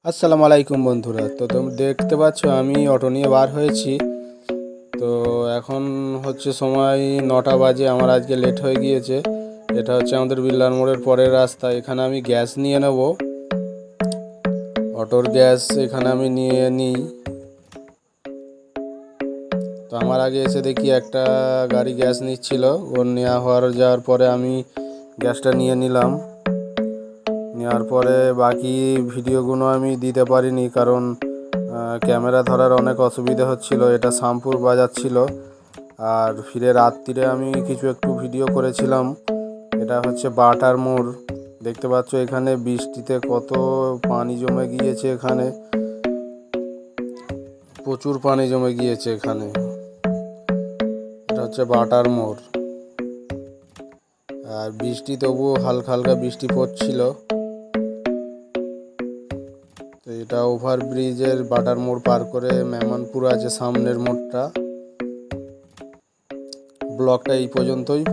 আসসালামু আলাইকুম বন্ধুরা। তো তোমরা দেখতে পাচ্ছ আমি অটো নিয়ে বার হয়েছি। তো এখন হচ্ছে সময় 9টা বাজে। আমার আজকে লেট হয়ে গিয়েছে। এটা হচ্ছে আমাদের বিল্লার মোড়ের পরের রাস্তা। এখানে আমি গ্যাস নিয়ে নেব, অটোর গ্যাস এখানে আমি নিয়ে নিই। তো আমার আগে এসে দেখি একটা গাড়ি গ্যাস নিচ্ছিল। ওর নেওয়া যাওয়ার পরে আমি গ্যাসটা নিয়ে নিলাম। নেওয়ার পরে বাকি ভিডিওগুলো আমি দিতে পারিনি, কারণ ক্যামেরা ধরার অনেক অসুবিধা হচ্ছিল। এটা শামপুর বাজাচ্ছিল। আর ফিরে রাত্রিরে আমি কিছু একটু ভিডিও করেছিলাম। এটা হচ্ছে বাটার মোড়। দেখতে পাচ্ছ এখানে বৃষ্টিতে কত পানি জমে গিয়েছে। এখানে প্রচুর পানি জমে গিয়েছে এখানে। এটা হচ্ছে বাটার মোড়। আর বৃষ্টি তবুও হালকা হালকা বৃষ্টি পড়ছিল। তো এটা ওভারব্রিজের বাটার মোড় পার করে মেমনপুর আছে সামনের মোড়টা। ব্লগটা এই পর্যন্তই।